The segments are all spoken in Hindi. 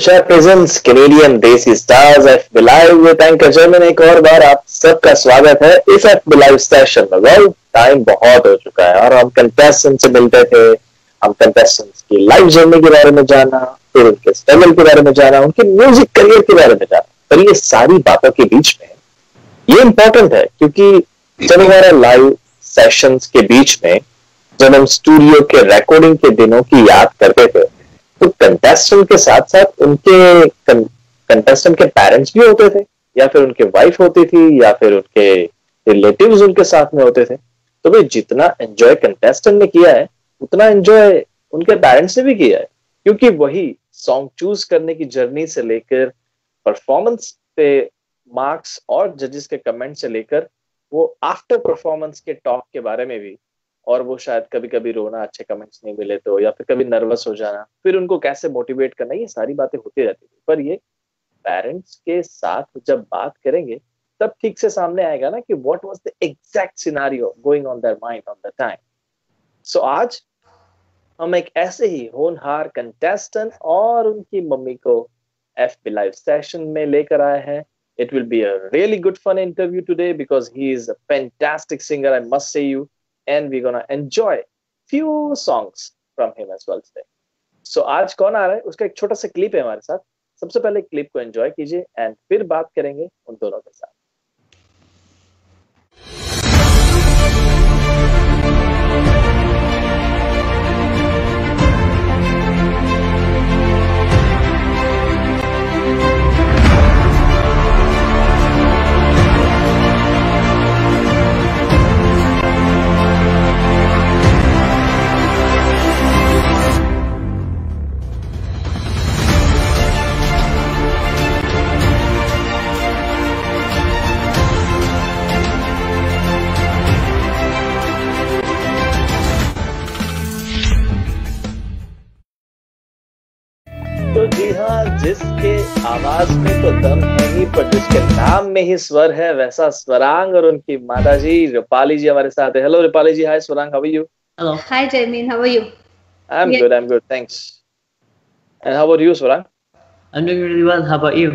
Share presents Canadian Desi Stars FB Live with Anchor German। एक और बार आप सबका स्वागत है इस FB Live सेशन में। वेल टाइम बहुत हो चुका है और हम कंटेस्टेंट से मिलते थे, हम कंटेस्टेंट्स की लाइफ जर्नी के बारे में जाना, फिर उनके स्ट्रगल के बारे में जाना, उनके म्यूजिक करियर के बारे में जाना। पर ये सारी बातों के बीच में ये इंपॉर्टेंट है क्योंकि जब हमारा लाइव सेशंस के बीच में जब हम स्टूडियो के रिकॉर्डिंग के दिनों की याद करते थे तो कंटेस्टेंट के साथ साथ उनके कंटेस्टेंट के पेरेंट्स भी होते थे, या फिर उनके वाइफ होती थी, या फिर उनके रिलेटिव्स उनके साथ में होते थे। तो भाई जितना एंजॉय कंटेस्टेंट ने किया है उतना एंजॉय उनके पेरेंट्स ने भी किया है, क्योंकि वही सॉन्ग चूज करने की जर्नी से लेकर परफॉर्मेंस पे मार्क्स और जजेस के कमेंट से लेकर वो आफ्टर परफॉर्मेंस के टॉक के बारे में भी, और वो शायद कभी कभी रोना, अच्छे कमेंट्स नहीं मिले तो, या फिर कभी नर्वस हो जाना, फिर उनको कैसे मोटिवेट करना, ये सारी बातें होती रहती थी। पर ये पेरेंट्स के साथ जब बात करेंगे तब ठीक से सामने आएगा ना कि what was the exact scenario going on there mind on the time. So आज हम एक ऐसे ही होनहार कंटेस्टेंट और उनकी मम्मी को FB लाइव सेशन में लेकर आए हैं। It will be a really good fun interview today because he is a fantastic singer, I must say you, and we're gonna enjoy few songs from him as well today. So आज कौन आ रहा है उसका एक छोटा सा क्लिप है हमारे साथ। सबसे पहले क्लिप को एंजॉय कीजिए एंड फिर बात करेंगे उन दोनों के साथ। तो जी हाँ, जिसके आवाज में तो दम है ही, पर जिसके नाम में ही स्वर है, वैसा स्वरांग और उनकी माता जी रूपाली जी हमारे साथ है। Hello Rupali ji. Hi Swarang, how are you? Hello. Hi, Jamin. How are you? I'm good, thanks. And how about you, Swarang? I'm doing really well. How about you?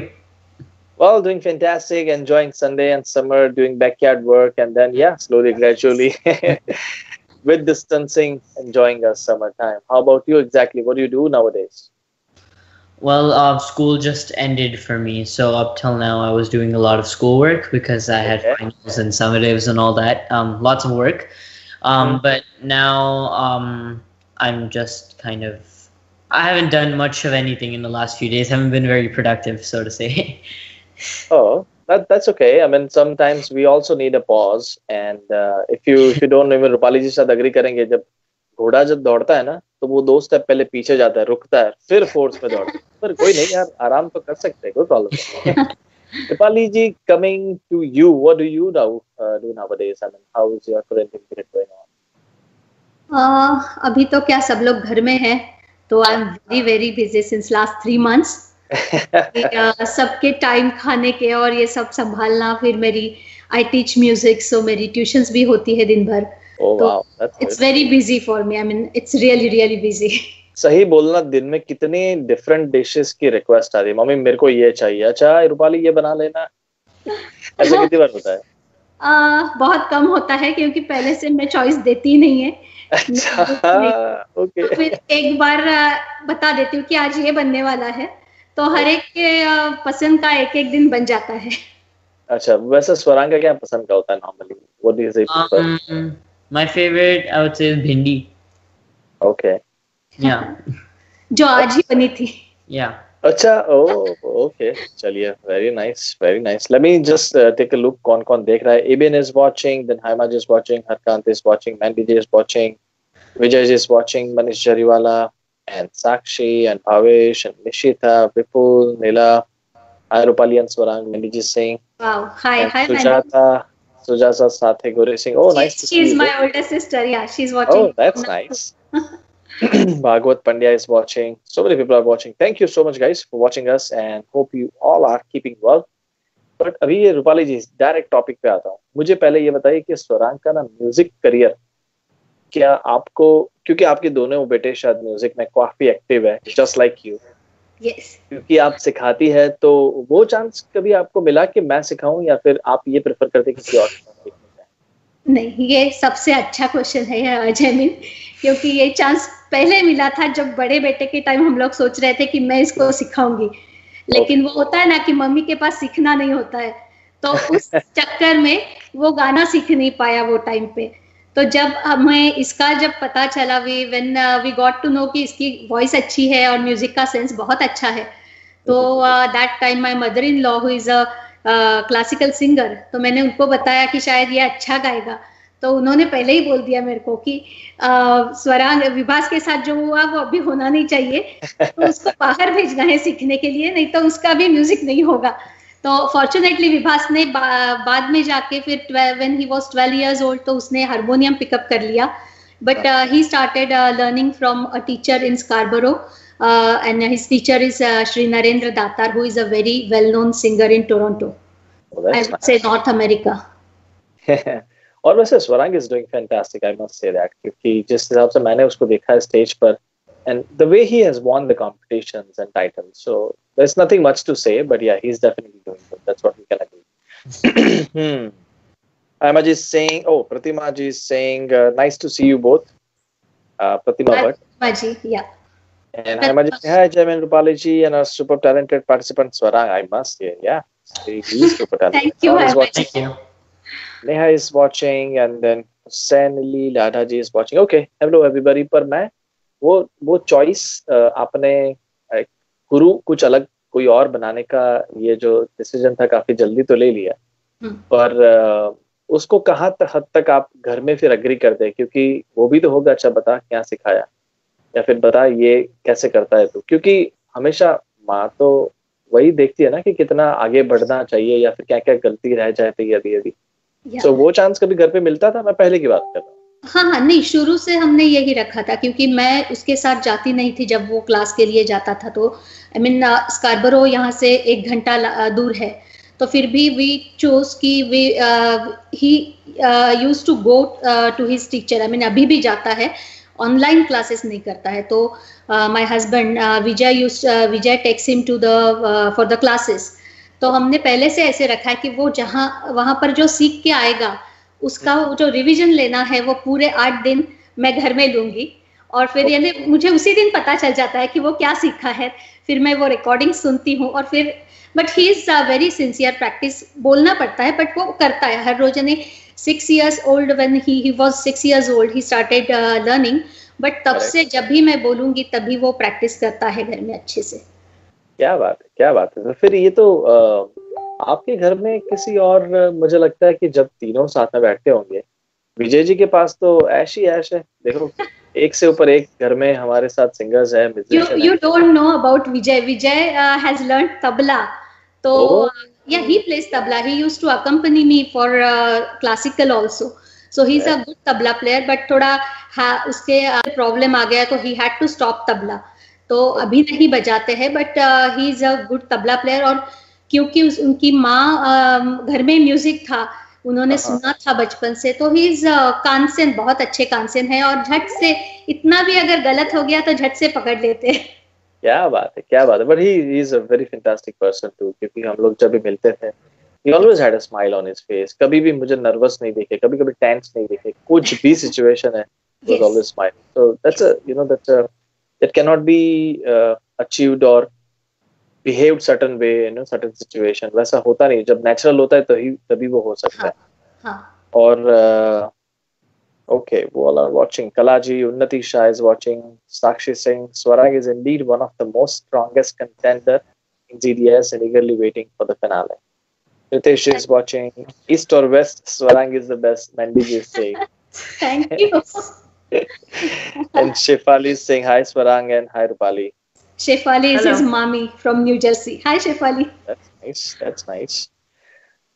Well, doing fantastic, enjoying Sunday and summer, doing backyard work, and then slowly, gradually, with distancing, enjoying our summertime. How about you exactly? What do you do nowadays? Well, school just ended for me, so up till now I was doing a lot of schoolwork because I had finals and summatives and all that. Lots of work. But now I'm just kind of, I haven't done much of anything in the last few days. Haven't been very productive, so to say. Oh, that's okay. I mean, sometimes we also need a pause. And if you don't, even Rupali ji साथ agree करेंगे, जब घोड़ा जब दौड़ता है ना, तो वो 2 स्टेप पहले पीछे जाता है, रुकता है, फिर फोर्स में दौड़ता है. पर कोई नहीं यार, आराम तो कर सकते हैं, कोई प्रॉब्लम नहीं. रूपाली जी, coming to you, what do you now do nowadays? I mean, how is your current period going on? अभी तो क्या सब लोग घर में हैं, तो आई am very very busy since last 3 months. सबके टाइम खाने के और ये सब संभालना, फिर मेरी आई टीच म्यूजिक, सो मेरी ट्यूशंस भी होती है दिन भर. तो it's very busy for me. I mean it's really really busy. सही बोलना, दिन में कितनी डिफरेंट डिशेस की रिक्वेस्ट आती है, मम्मी मेरे को ये चाहिए, अच्छा रूपाली ये बना लेना. ऐसा कितनी बार होता है? बहुत कम होता है, क्योंकि पहले से मैं चॉइस देती ही नहीं है. अच्छा, ओके. फिर एक बार बता देती हूँ कि आज ये बनने वाला है, तो हर एक के पसंद का एक एक दिन बन जाता है. अच्छा, वैसे स्वरांग का क्या पसंद का होता है normally? What is it? My favorite, I would say, is bhindi. Okay. Yeah. जो आज ही बनी थी. Yeah. अच्छा, okay. चलिए, very nice, very nice. Let me just take a look. कौन देख रहा है? Ibn is watching, then Haimaj is watching, Harkant is watching, Mandy J is watching, Vijay is watching, Manish Jariwala, and Sakshi, and Bhavesh, and Nishita, Vipul, Nila, hi Rupali and Swarang, Mandy J is saying. Wow, hi Sujata Sathe Gore Singh. Oh, nice to see you. She's my older sister. Yeah, she's watching. Oh, that's nice. Bhagwat Pandya is watching. So many people are watching. Thank you so much, guys, for watching us, and hope you all are keeping well. But अभी ये रूपाली जी डायरेक्ट टॉपिक पे आता हूँ. मुझे पहले ये बताइए कि स्वरांग का ना म्यूजिक करियर, क्या आपको, क्योंकि आपके दोनों बेटे शायद म्यूजिक में काफी एक्टिव है, जस्ट लाइक यू. Yes. क्योंकि आप सिखाती है, तो वो चांस कभी आपको मिला कि मैं सिखाऊं, या फिर आप ये प्रेफर करते किसी और? नहीं, ये सबसे अच्छा क्वेश्चन है अजय मीन, क्योंकि ये चांस पहले मिला था जब बड़े बेटे के टाइम हम लोग सोच रहे थे कि मैं इसको सिखाऊंगी, लेकिन वो होता है ना कि मम्मी के पास सीखना नहीं होता है, तो उस चक्कर में वो गाना सीख नहीं पाया वो टाइम पे. तो जब हमें इसका जब पता चला, when we got to know कि इसकी वॉइस अच्छी है और म्यूजिक का सेंस बहुत अच्छा है, तो that time my mother in law who is a classical singer, तो मैंने उनको बताया कि शायद ये अच्छा गाएगा. तो उन्होंने पहले ही बोल दिया मेरे को कि स्वरांग विभास के साथ जो हुआ वो अभी होना नहीं चाहिए, तो उसको बाहर भेजना है सीखने के लिए, नहीं तो उसका भी म्यूजिक नहीं होगा. तो फॉर्चुनेटली विभास ने बाद में जाके फिर when he was 12 years old, तो उसने हारमोनियम पिकअप कर लिया. But he started learning from a teacher in Scarborough, and his teacher is Shri Narendra Datar, who is a very well known singer in Toronto. I would say North America. और वैसे स्वरांग is doing fantastic, I must say that, क्योंकि जिस हिसाब से मैंने उसको देखा है स्टेज पर, and the way he has won the competitions and titles, so there's nothing much to say, but yeah, he's definitely doing good. That's what we can agree. Aima ji is saying, Pratima ji is saying, nice to see you both. Pratima Bhatt. Yeah. And Aima ji, hi Jaimin, Rupali ji, and our super talented participant Swarang, I must say, yeah, he is super talented. Thank you. Thank you. Neha is watching, and then Senli Ladha ji is watching. Okay, hello everybody. पर मैं वो choice आपने गुरु कुछ अलग कोई और बनाने का ये जो डिसीजन था काफी जल्दी तो ले लिया, पर उसको कहाँ हद तक आप घर में फिर अग्री करते हैं, क्योंकि वो भी तो होगा, अच्छा बता क्या सिखाया, या फिर बता ये कैसे करता है तू, क्योंकि हमेशा माँ तो वही देखती है ना कि कितना आगे बढ़ना चाहिए या फिर क्या क्या गलती रह जाती है अभी. तो वो चांस कभी घर पे मिलता था? मैं पहले की बात कर रहा हूँ. हाँ, नहीं, शुरू से हमने यही रखा था, क्योंकि मैं उसके साथ जाती नहीं थी जब वो क्लास के लिए जाता था. तो आई मीन स्कारबरो यहाँ से 1 घंटा दूर है, तो फिर भी वी चोज कि he used to go to his teacher. I mean अभी भी जाता है, ऑनलाइन क्लासेस नहीं करता है. तो my husband Vijay takes him to the for the classes. तो हमने पहले से ऐसे रखा है कि वो वहाँ पर जो सीख के आएगा उसका जो रिवीजन लेना है वो पूरे 8 दिन मैं घर में लूंगी, और फिर यानी मुझे उसी दिन पता चल जाता है कि वो क्या सीखा है. फिर मैं वो रिकॉर्डिंग सुनती हूँ, और फिर but he is very sincere. Practice बोलना पड़ता है बट वो करता है हर रोज. यानी 6 years old, when he was 6 years old, he started learning. But तब से जब भी मैं बोलूंगी तभी वो प्रैक्टिस करता है घर में अच्छे से। क्या बात है, क्या बात है। तो फिर ये तो आपके घर में किसी और, मुझे लगता है कि जब तीनों साथ में बैठते होंगे, विजय जी के पास तो ऐश ही ऐश है। देखो, एक से ऊपर एक घर में हमारे साथ सिंगर्स है, म्यूजिशियन है। You don't know about Vijay. Vijay has learned tabla. So yeah, he plays tabla. He used to accompany me for classical also. So he's a good tabla player. But थोड़ा उसके प्रॉब्लम आ गया तो he had to stop tabla. तो अभी नहीं बजाते हैं, but he is a good tabla player. और क्योंकि उनकी माँ घर में म्यूजिक था, उन्होंने सुना था बचपन से, तो ही इज कांसेन, बहुत अच्छे कांसेन है और झट से इतना भी अगर गलत हो गया तो झट से पकड़ लेते हैं। क्या बात है, क्या बात है। But he is a very fantastic person too, क्योंकि हम लोग जब भी मिलते थे, he always had a smile on his face. कभी भी मुझे नर्वस नहीं देखे, कभी कभी टेंस नहीं देखे, कुछ भी सिचुएशन है, he was always smiling. So that cannot be achieved or behaved certain way, certain situation. वैसा होता नहीं, जब नेचुरल होता है तभी वो हो सकता है। हाँ. और okay, we all are watching. Kalaji, Unnati Shah is watching. Sakshi Singh, Swarang is indeed one of the most strongest contender in GDS and eagerly waiting for the finale. Ritesh is watching. East or West, Swarang is the best. Mandy is saying. Thank you. And Shefali is saying hi Swarang and hi Rupali. Shefali is his mommy from New Jersey. Hi Shefali. That's nice. That's nice.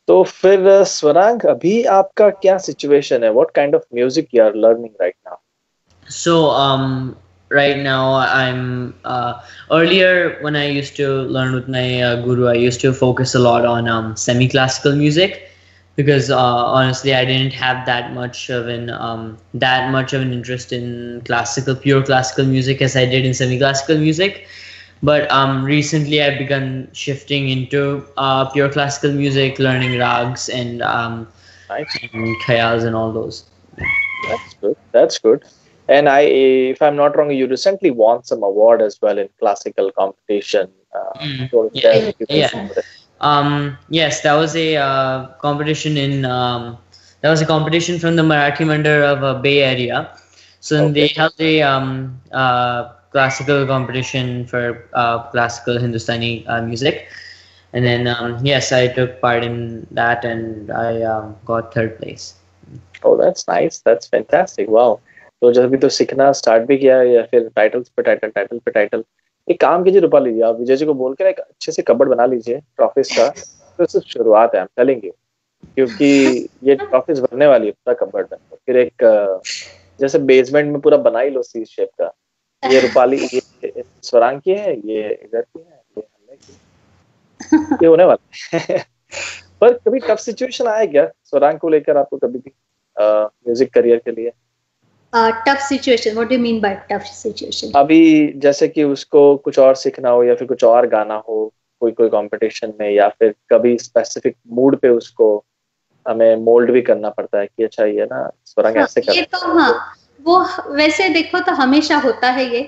तो फिर स्वरांग, अभी आपका क्या सिचुएशन है? What kind of music you are learning right now? So right now I'm earlier when I used to learn with my guru, I used to focus a lot on semi-classical music, because honestly I didn't have that much of an interest in pure classical music as I did in semi-classical music. But recently I've begun shifting into pure classical music, learning rags and khayals and all those. That's good. That's good. And if I'm not wrong, you recently won some award as well in classical competition. Yes, that was a competition from the Marathi Mandal of Bay Area. So they held a classical competition for classical Hindustani music, and then yes, I took part in that and I got 3rd place. Oh, that's nice. That's fantastic. Wow. तो जब भी तो सीखना स्टार्ट भी किया या फिर टाइटल पे टाइटल, एक काम कीजिए रूपा लीजिए, आप विजय जी को बोल के एक अच्छे से कबर्ड बना लीजिए ट्रॉफीज का। तो सिर्फ शुरुआत है, आई एम टेलिंग यू, क्योंकि ये ट्रॉफीज भरने वाली है पूरा कबर्ड में। फिर एक जैसे बेसमेंट में पूरा बना ही लो सी शेप का। ये रूपाली, ये स्वरांग की है, ये इधर की है, ये हल्ले की, ये होने वाला है। पर कभी टफ सिचुएशन आया क्या स्वरांग को लेकर आपको कभी भी म्यूजिक करियर के लिए? Tough situation, what do you mean by tough situation? अभी जैसे कि उसको कुछ और सीखना हो या फिर कुछ और गाना हो कोई कंपटीशन में, या फिर कभी स्पेसिफिक मूड पे उसको हमें मोल्ड भी करना पड़ता है कि अच्छा ये ना स्वरांग ऐसे कर। ये तो वो वैसे देखो तो हमेशा होता है ये,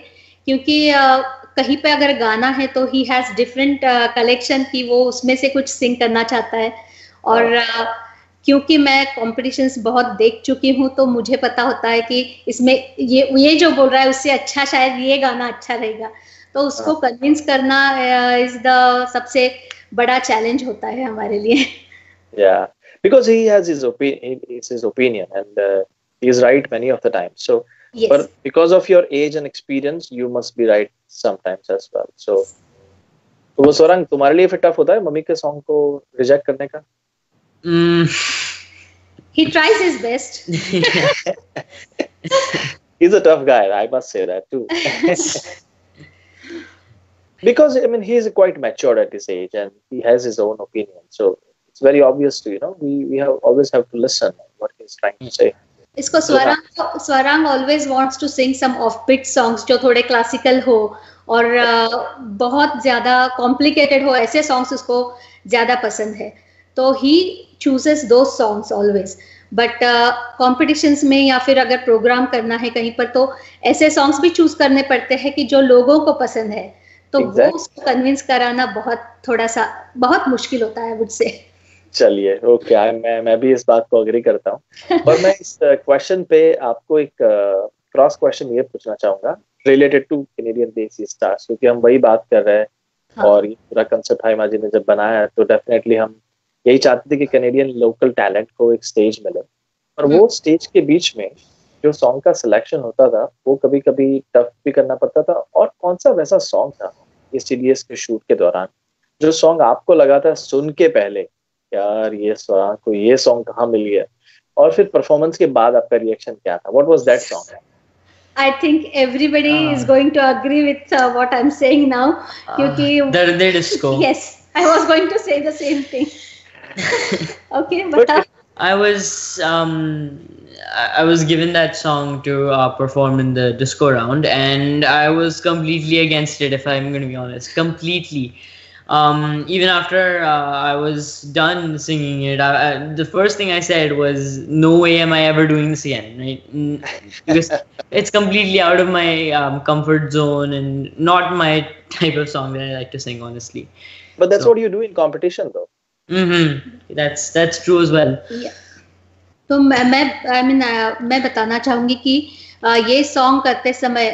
क्योंकि कहीं पे अगर गाना है तो ही हैज डिफरेंट कलेक्शन की वो उसमें से कुछ सिंग करना चाहता है। और क्योंकि मैं कॉम्पिटिशन्स बहुत देख चुकी हूँ तो मुझे पता होता है कि इसमें ये जो बोल रहा है उससे अच्छा शायद ये गाना अच्छा रहेगा, तो उसको कन्विंस करना इज द सबसे बड़ा चैलेंज होता है हमारे लिए। Yeah, because he has his opinion and he is right many of the time. So, yes. But because of your age and experience, you must be right sometimes as well. So, तो वो स्वरांग तुम्हारे लिए फिर टफ होता है मम्मी के सॉन्ग को रिजेक्ट करने का? He tries his best. He's a tough guy, I must say that too. Because I mean he's quite matured at his age and he has his own opinion. So it's very obvious to we always have to listen what he's trying to say. इसको स्वरांग always wants to sing some offbeat songs जो थोड़े क्लासिकल हो और बहुत ज्यादा कॉम्प्लिकेटेड हो, ऐसे सॉन्ग्स उसको ज्यादा पसंद है, तो ही चूजेस दो सॉन्ग्स ऑलवेज। बट कॉम्पिटिशन्स में या फिर अगर प्रोग्राम करना है कहीं पर तो ऐसे सॉन्ग्स भी चूज करने पड़ते हैं कि जो लोगों को पसंद है, तो वो उसको कन्विंस कराना बहुत मुश्किल होता है मुझसे। चलिए ओके, मैं भी इस बात को अग्री करता हूँ। और मैं इस क्वेश्चन पे आपको एक क्रॉस क्वेश्चन ये पूछना चाहूंगा रिलेटेड टू कैनेडियन देसी स्टार्स, क्योंकि हम वही बात कर रहे हैं। हाँ. और ये पूरा कंसेप्ट हाइमा जी ने जब बनाया है तो डेफिनेटली हम यही चाहते थे कि कैनेडियन लोकल टैलेंट को एक स्टेज मिले, और वो स्टेज के बीच में जो सॉन्ग का सिलेक्शन होता था वो कभी कभी टफ भी करना पड़ता था। और कौन सा वैसा सॉन्ग था इस सीडीएस के शूट के दौरान जो सॉन्ग आपको लगा था सुन के पहले यार ये स्वरांग को ये सॉन्ग कहाँ मिल गया, और फिर परफॉर्मेंस के बाद आपका रिएक्शन क्या था? What was that song? I think everybody is going to agree with what I'm saying now. क्योंकि दर्द disco. Yes, I was going to say the same thing. Okay, बता. I was given that song to perform in the disco round, and I was completely against it, if I'm going to be honest. Completely. Even after I was done singing it, the first thing I said was, no way am I ever doing this again, right? Because it's completely out of my comfort zone and not my type of song that I like to sing, honestly. But that's what you do in competition, though. That's true as well. Yeah. तो मैं बताना चाहूंगी कि ये सॉन्ग करते समय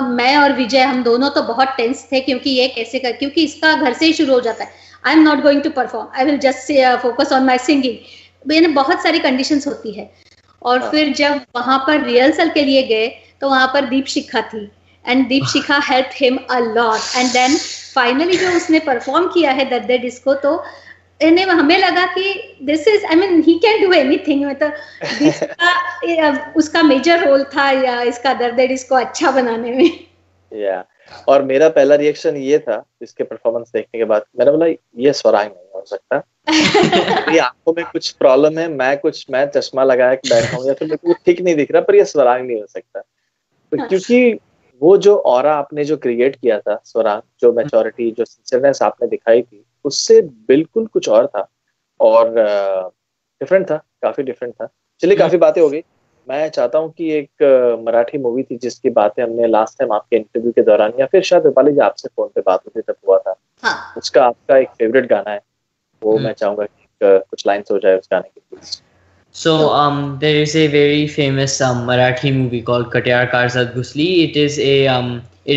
मैं और विजय हम दोनों तो बहुत टेंस थे, क्योंकि ये कैसे कर, क्योंकि इसका घर से ही शुरू हो जाता है। I am not going to perform, I will just focus on my singing. मैंने बहुत सारी कंडीशंस होती है। और फिर जब वहां पर रिहर्सल के लिए गए तो वहां पर दीप शिखा थी, and Deepshikha help him a lot. And then finally जो उसने परफॉर्म किया है दर्द डिस्को, तो हमें लगा कि this is, I mean, he can do anything. मतलब उसका मेजर रोल था या इसका दर्द इसको अच्छा बनाने में। या और मेरा पहला रिएक्शन ये था इसके परफॉर्मेंस देखने के बाद, मैंने बोला ये स्वरांग नहीं हो सकता। ये आंखों में कुछ प्रॉब्लम है, मैं चश्मा लगाया के बैठा हूँ या फिर मेरे को ठीक नहीं दिख रहा, पर ये स्वरांग नहीं हो सकता। तो क्योंकि वो जो ऑरा आपने जो क्रिएट किया था स्वरांग, जो मैच्योरिटी, जो सिंसियरनेस आपने दिखाई थी, उससे बिल्कुल कुछ और था और डिफरेंट था, काफी डिफरेंट था। चलिए काफी बातें हो गई। मैं चाहता हूँ कि एक मराठी मूवी थी जिसकी बातें हमने लास्ट टाइम आपके इंटरव्यू के दौरान या फिर शायद रूपाली जी आपसे फोन पे बात होती तब हुआ था। हाँ. उसका आपका एक फेवरेट गाना है, वो मैं चाहूंगा कि कुछ लाइन्स हो जाए उस गाने की please. So there is a very famous Marathi movie called Katyar Karzat Ghusli. It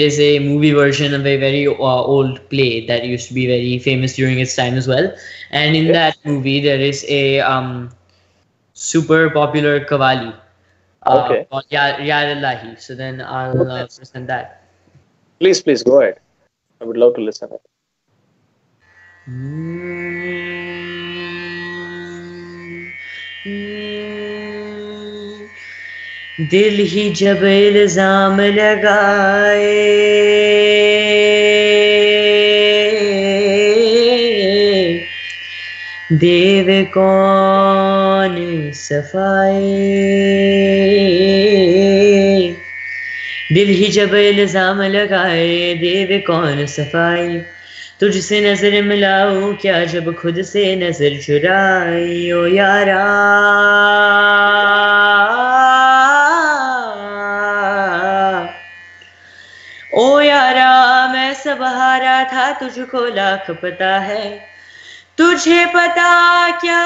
is a movie version of a very old play that used to be very famous during its time as well. And in that movie there is a super popular qawwali called Yaar Allahi. So then I'll present that. Please go ahead. I would love to listen it. दिल ही जब इल्जाम लगाए, देव कौन सफाए। दिल ही जब इल्जाम लगाए, देव कौन सफाए। तुझसे नजर मिलाऊं क्या जब खुद से नजर चुराई। ओ यारा ओ यारा, मैं सब हारा था, तुझको लाख पता है। तुझे पता क्या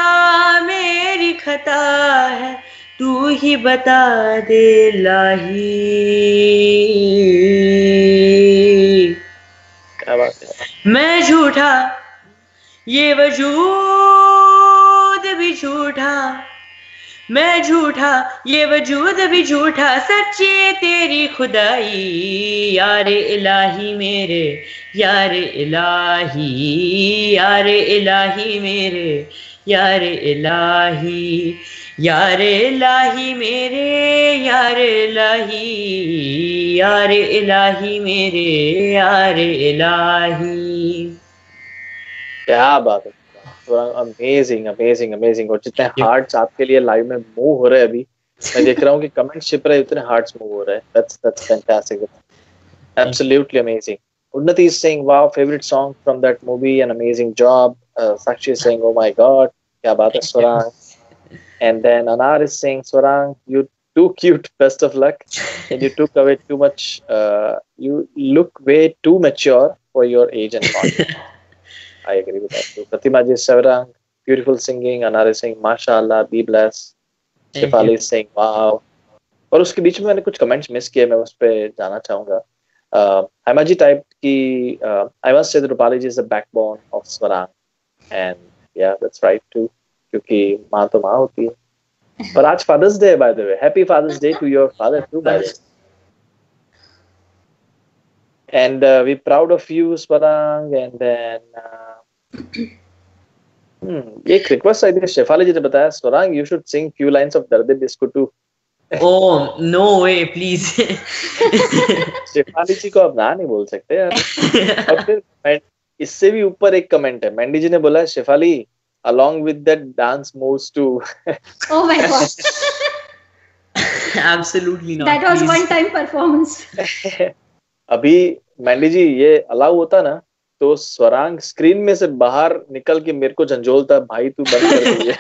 मेरी खता है, तू ही बता दे लाही। क्या बात है। मैं झूठा, ये वजूद भी झूठा। मैं झूठा, ये वजूद भी झूठा, सच्ची तेरी खुदाई। यार इलाही मेरे, यार इलाही, यार इलाही मेरे, यार इलाही, यार इलाही मेरे, यार इलाही, यार इलाही मेरे, यार इलाही। क्या बात है, अमेजिंग अमेजिंग अमेजिंग। और जितने हार्ट्स आपके लिए लाइव में मूव हो रहे हैं, अभी मैं देख रहा हूँ कि कमेंट छिप रहे, उतने हार्ट्स मूव हो रहे हैं। That's fantastic, absolutely amazing. Unnati is saying wow, favorite song from that movie, an amazing job. Sakshi is saying oh my god, kya baat hai Swarang. And then Anar is saying Swarang, you too cute, best of luck. And you took away too much, you look way too mature for your age and content. I agree with that too. Pratima ji, Swarang, beautiful singing. Anar is saying mashallah, be blessed. Shefali is saying wow. और उसके बीच में मैंने कुछ कमेंट्स मिस किए, मैं उस पर जाना चाहूंगा. Haimaji typed कि I must say that Rupali ji is the backbone of Swarang, and yeah, that's right too, क्योंकि माँ तो माँ होती है. और आज Father's Day, by the way. Happy Father's Day to your father too, by the way. And we're proud of you, Swarang. And then एक रिक्वेस्ट आई थी, शेफाली जी ने बताया, Swarang, you should sing few lines of Darde Disco too. Oh, no way, please. Shefali जी को आप ना नहीं बोल सकते यार. और फिर इससे भी ऊपर एक कमेंट है, मैंडी जी ने बोला, Shefali along with that dance moves too. Oh my god. Absolutely not. That was please. one time performance. अभी मैंडी जी ये अलाउ होता ना तो स्वरांग स्क्रीन में से बाहर निकल के मेरे को झंझोलता, भाई तू बंद कर दीजिए.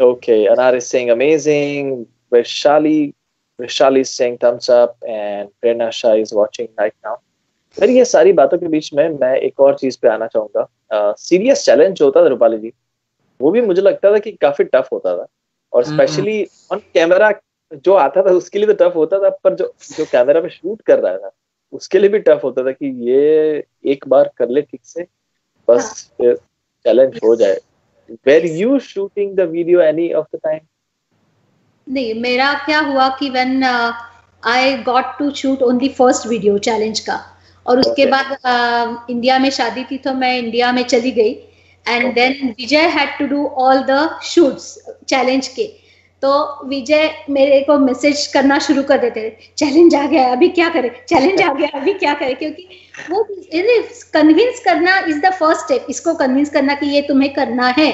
Okay, Anar is saying amazing. Vishali is saying thumbs up, and Prerna Shah is watching right now. फिर ये सारी बातों के बीच में मैं एक और चीज पे आना चाहूंगा. सीरियस चैलेंज होता था रूपाली जी, वो भी मुझे लगता था कि काफी टफ होता था, और स्पेशली ऑन कैमरा जो आता था उसके लिए तो टफ होता था, पर जो कैमरा पे शूट कर रहा था उसके लिए भी टफ होता था कि ये एक बार कर ले ठीक से, बस फिर चैलेंज हो जाए. Were you shooting the video any of the time? नहीं, मेरा क्या हुआ कि when I got to shoot only first video challenge का, और उसके बाद इंडिया में शादी थी तो मैं इंडिया में चली गई, and then Vijay had to do all the shoots challenge के. तो विजय मेरे को मैसेज करना शुरू कर देते थे, चैलेंज आ गया अभी क्या करें, चैलेंज आ गया अभी क्या करें, क्योंकि वो कन्विंस करना इज द फर्स्ट स्टेप. इसको कन्विंस करना कि ये तुम्हें करना है,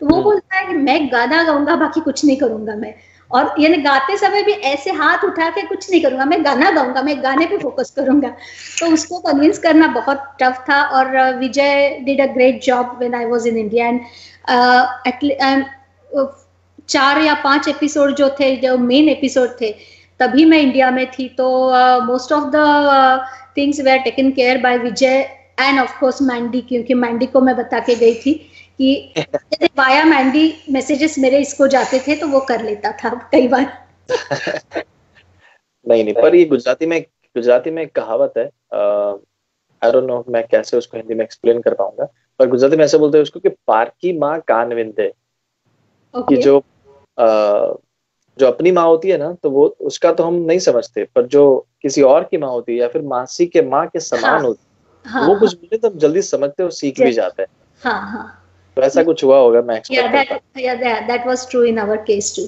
तो वो बोलता है कि मैं गाना गाऊंगा बाकी कुछ नहीं करूंगा मैं, और यानी गाते समय भी ऐसे हाथ उठा के कुछ नहीं करूंगा, मैं गाना गाऊंगा, मैं गाने पे फोकस करूंगा. तो उसको कन्विंस करना बहुत टफ था. और विजय did a great job when I was in India. And 4 या 5 एपिसोड जो थे, जो मेन एपिसोड थे, तभी मैं इंडिया में थी. तो most of the things were taken care by Vijay and of course Mandy, क्योंकि मैंडी को मैं बता के गई थी कि वाया मैंडी मैसेजेस मेरे इसको जाते थे तो वो कर लेता था कई बार. नहीं, पर ये गुजराती में एक कहावत है, आई डोंट नो मैं कैसे उसको हिंदी में एक्सप्लेन कर पाऊंगा, पर गुजराती में ऐसे बोलते हैं उसको कि पारकी माँ कान विंदे. कि जो अपनी माँ होती है ना, तो वो उसका तो हम नहीं समझते, पर जो किसी और की माँ होती है या फिर मासी के माँ के समान होती है, वो कुछ बोले तो हम जल्दी समझते और सीख भी जाते हैं. तो ऐसा कुछ हुआ होगा, मैं that was true in our case too.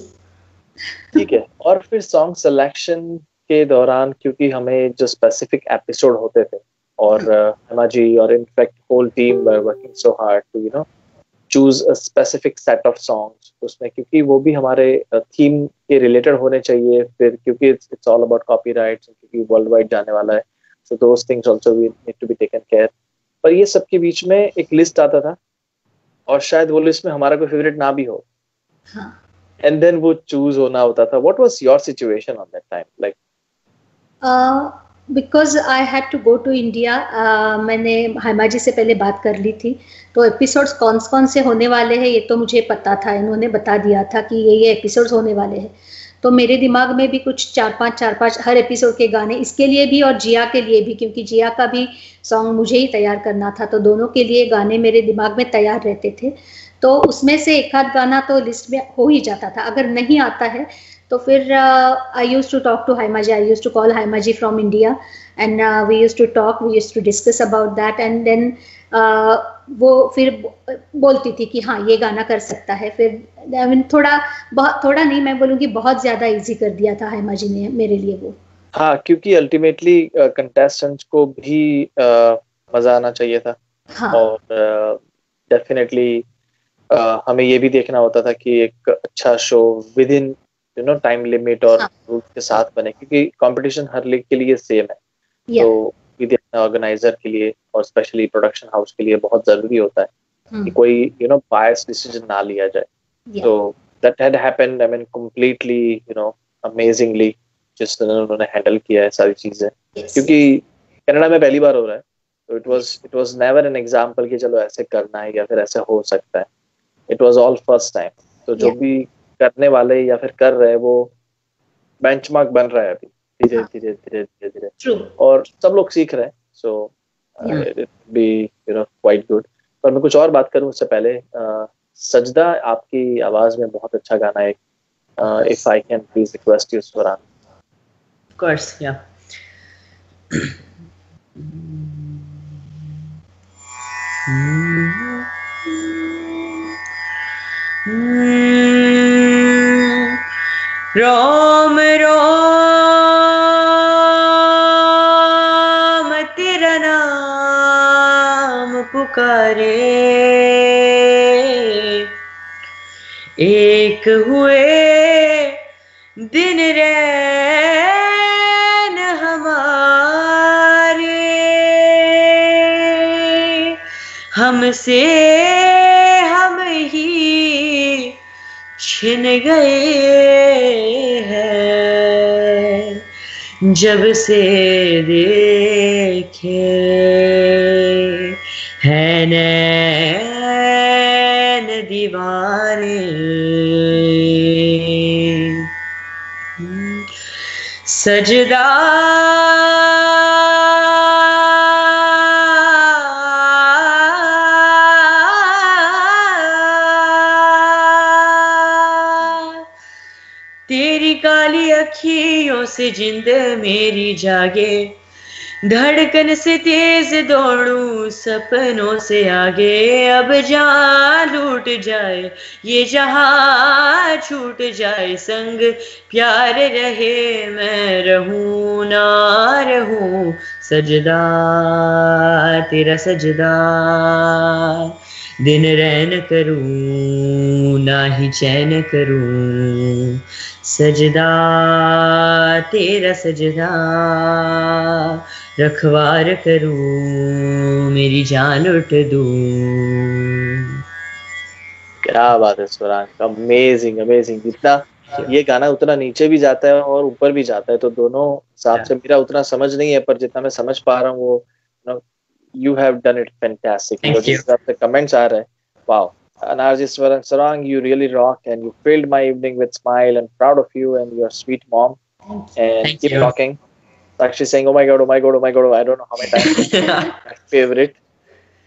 ठीक है. और फिर सॉन्ग सिलेक्शन के दौरान, क्योंकि हमें जो स्पेसिफिक एपिसोड होते थे, और हिमाजी और in fact whole team were working so hard to you know choose a specific set of songs उसमें, क्योंकि वो भी हमारे थीम के रिलेटेड होने चाहिए. फिर क्योंकि इट्स ऑल अबाउट कॉपीराइट्स, क्योंकि वर्ल्ड वाइड जाने वाला है, so those things also we need to be taken care. पर ये सब के बीच में एक लिस्ट आता था, और शायद वो लिस्ट में हमारा कोई फेवरेट ना भी हो, एंड देन वो चूज होना होता था. What was your situation on that time like? Because I had to go to India, मैंने हिमाजी से पहले बात कर ली थी, तो एपिसोड्स कौन से होने वाले हैं ये तो मुझे पता था, इन्होंने बता दिया था कि ये एपिसोड्स होने वाले हैं. तो मेरे दिमाग में भी कुछ 4-5 हर एपिसोड के गाने, इसके लिए भी और जिया के लिए भी, क्योंकि जिया का भी सॉन्ग मुझे ही तैयार करना था, तो दोनों के लिए गाने मेरे दिमाग में तैयार रहते थे. तो उसमें से एक आध गाना तो लिस्ट में हो ही जाता था. अगर नहीं आता है तो फिर I use to talk to हाइमाजी, आई यूज टू कॉल हाइमाजी from India, and we use to talk, we use to discuss about that, and then वो फिर बोलती थी कि हाँ ये गाना कर सकता है. फिर आई मीन थोड़ा नहीं, मैं बोलूँगी बहुत ज्यादा इजी कर दिया था हाइमाजी ने मेरे लिए वो. हाँ, क्योंकि अल्टीमेटली कंटेस्टेंट्स को भी मजा आना चाहिए था. हाँ. और डेफिनेटली हमें ये भी देखना होता था कि एक अच्छा show with in you know time limit और रूल्स के साथ बने, क्योंकि कंपटीशन हर लीग के लिए सेम है. तो ऑर्गेनाइजर के लिए और स्पेशली प्रोडक्शन हाउस के लिए बहुत जरूरी होता है कि कोई यू नो बायस डिसीजन ना लिया जाए. तो that had happened, I mean completely you know amazingly जिस तरह उन्होंने हैंडल किया है सारी चीजें. क्योंकि कनाडा में पहली बार हो रहा है, तो it was never an example कि चलो ऐसे करना है या फिर ऐसे हो सकता है. It was all first time. तो जो भी करने वाले या फिर कर रहे वो बेंचमार्क बन रहा है अभी धीरे धीरे धीरे धीरे धीरे, और सब लोग सीख रहे हैं, so it be quite good. पर मैं कुछ और बात करूं उससे पहले, सजदा आपकी आवाज में बहुत अच्छा गाना है, if I can please request you Swaran. Of course, या राम राम तेरा नाम पुकारे, एक हुए दिन रैन हमारे, हमसे हम ही छिन गए हैं, जब से देखे हैं नैन दीवाने, सजदा तेरी काली अखियों से जिंद मेरी जागे, धड़कन से तेज दौड़ूं सपनों से आगे, अब जान लूट जाए ये जहां छूट जाए, संग प्यार रहे मैं रहूं ना रहूं, सजदा तेरा सजदा, दिन रैन करूं ना ही चैन करूं, सजदा तेरा सजदा, रखवार करूं मेरी जान लुट दूं। क्या बात है स्वरान, अमेजिंग अमेजिंग। जितना ये गाना उतना नीचे भी जाता है और ऊपर भी जाता है, तो दोनों हिसाब से मेरा उतना समझ नहीं है, पर जितना मैं समझ पा रहा हूँ वो you have done it fantastic. Thank you. जिस हिसाब से कमेंट्स आ रहे हैं, wow, Anarji Sarang, you really rock and you filled my evening with smile, and proud of you and your sweet mom. And Thank keep you. talking. Actually saying, oh my god, oh my god, oh my god, I don't know how many times. My favorite.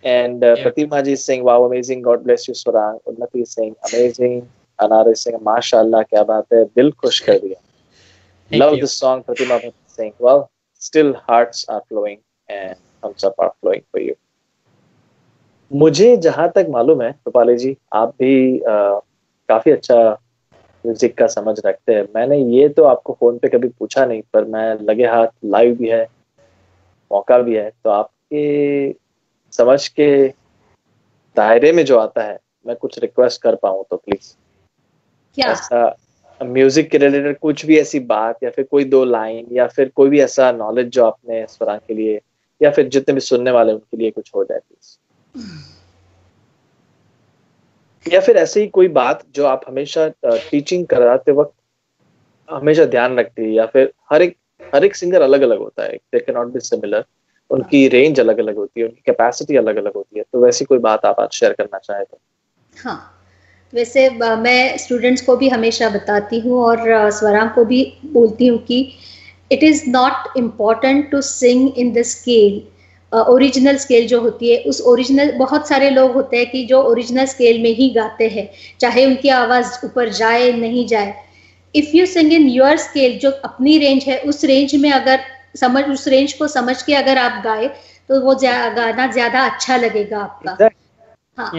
And Pratima ji is saying, wow, amazing, God bless you Sarang. Unnati is saying, amazing. Anar is saying, mashallah, kya baat hai, dil khush kar diya. Love this song. Pratima is saying, well, still hearts are flowing and thumbs up are flowing for you. मुझे जहां तक मालूम है रूपाली जी, आप भी काफी अच्छा म्यूजिक का समझ रखते हैं। मैंने ये तो आपको फोन पे कभी पूछा नहीं, पर मैं लगे हाथ लाइव भी है, मौका भी है, तो आपके समझ के दायरे में जो आता है मैं कुछ रिक्वेस्ट कर पाऊँ तो प्लीज। क्या? ऐसा म्यूजिक के रिलेटेड कुछ भी ऐसी बात या फिर कोई दो लाइन या फिर कोई भी ऐसा नॉलेज जो आपने स्वरांग के लिए या फिर जितने भी सुनने वाले उनके लिए कुछ हो जाए प्लीज, या फिर ऐसे ही कोई बात जो आप हमेशा टीचिंग कराते वक्त हमेशा ध्यान रखती है, या फिर हर एक सिंगर अलग अलग होता है, they can not be similar, उनकी रेंज अलग अलग होती है, उनकी कैपेसिटी अलग अलग होती है, तो वैसी कोई बात आप आज शेयर करना चाहे तो। हाँ, वैसे मैं स्टूडेंट्स को भी हमेशा बताती हूँ और स्वरांग को भी बोलती हूँ कि it is not important to sing in the scale, original scale जो होती है उस ओरिजिनल, बहुत सारे लोग होते हैं कि जो ओरिजिनल स्केल में ही गाते हैं, चाहे उनकी आवाज़ ऊपर जाए नहीं जाए। If you sing in your scale, जो अपनी रेंज है उस रेंज में अगर उस रेंज को समझ के अगर आप गाए तो वो गाना ज़्यादा अच्छा लगेगा आपका। हाँ,